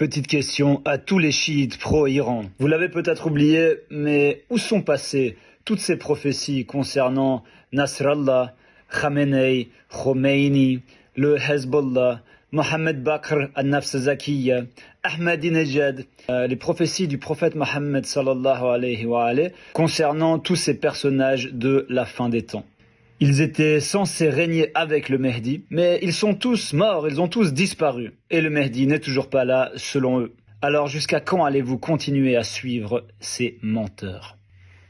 Petite question à tous les chiites pro-Iran. Vous l'avez peut-être oublié, mais où sont passées toutes ces prophéties concernant Nasrallah, Khamenei, Khomeini, le Hezbollah, Mohammed Bakr al-Nafs Zakiyya, Ahmadinejad, les prophéties du prophète Mohammed sallallahu alayhi wa alayhi, concernant tous ces personnages de la fin des temps. Ils étaient censés régner avec le Mehdi, mais ils sont tous morts, ils ont tous disparu. Et le Mehdi n'est toujours pas là, selon eux. Alors jusqu'à quand allez-vous continuer à suivre ces menteurs?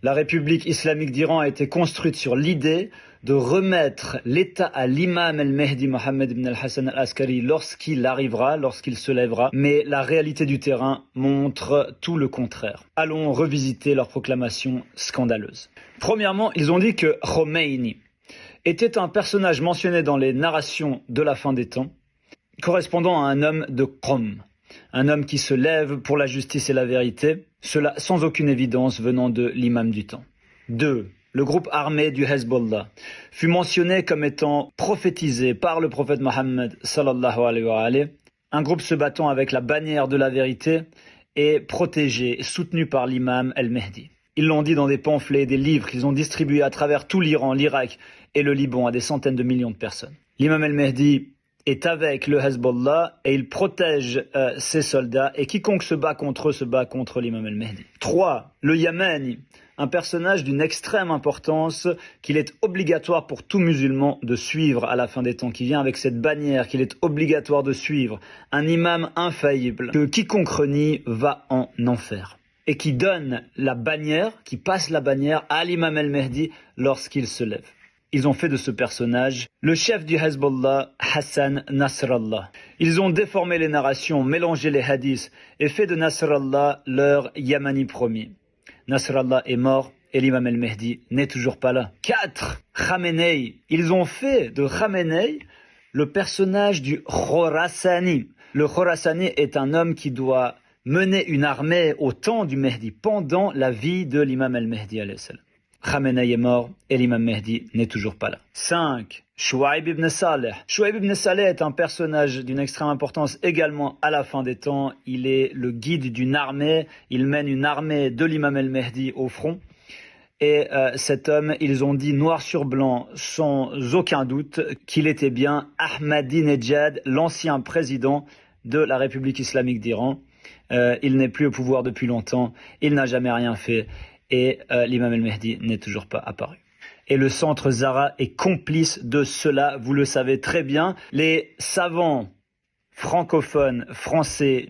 La République islamique d'Iran a été construite sur l'idée de remettre l'État à l'imam al-Mehdi Mohammed ibn al-Hassan al-Askari lorsqu'il arrivera, lorsqu'il se lèvera. Mais la réalité du terrain montre tout le contraire. Allons revisiter leurs proclamations scandaleuses. Premièrement, ils ont dit que Khomeini était un personnage mentionné dans les narrations de la fin des temps, correspondant à un homme de Qom, un homme qui se lève pour la justice et la vérité, cela sans aucune évidence venant de l'imam du temps. 2. Le groupe armé du Hezbollah fut mentionné comme étant prophétisé par le prophète Mohammed sallallahu alayhi wa alayhi, un groupe se battant avec la bannière de la vérité et protégé, soutenu par l'imam al-Mehdi. Ils l'ont dit dans des pamphlets et des livres qu'ils ont distribués à travers tout l'Iran, l'Irak et le Liban à des centaines de millions de personnes. L'imam al-Mehdi est avec le Hezbollah et il protège ses soldats, et quiconque se bat contre eux se bat contre l'imam al-Mehdi. 3. Le Yamani, un personnage d'une extrême importance qu'il est obligatoire pour tout musulman de suivre à la fin des temps, qui vient avec cette bannière qu'il est obligatoire de suivre, un imam infaillible que quiconque renie va en enfer, et qui donne la bannière, qui passe la bannière à l'imam al-Mehdi lorsqu'il se lève. Ils ont fait de ce personnage le chef du Hezbollah, Hassan Nasrallah. Ils ont déformé les narrations, mélangé les hadiths et fait de Nasrallah leur Yamani promis. Nasrallah est mort et l'imam al-Mehdi n'est toujours pas là. 4. Khamenei. Ils ont fait de Khamenei le personnage du Khorasani. Le Khorasani est un homme qui doit mener une armée au temps du Mehdi, pendant la vie de l'imam al-Mehdi alayhi salam. Khamenei est mort et l'imam Mehdi n'est toujours pas là. 5. Shuaib ibn Saleh. Shuaib ibn Saleh est un personnage d'une extrême importance également à la fin des temps. Il est le guide d'une armée. Il mène une armée de l'imam al-Mehdi au front. Et cet homme, ils ont dit noir sur blanc, sans aucun doute, qu'il était bien Ahmadinejad, l'ancien président de la République islamique d'Iran. Il n'est plus au pouvoir depuis longtemps. Il n'a jamais rien fait. Et l'imam al-Mehdi n'est toujours pas apparu. Et le centre Zahra est complice de cela, vous le savez très bien. Les savants francophones français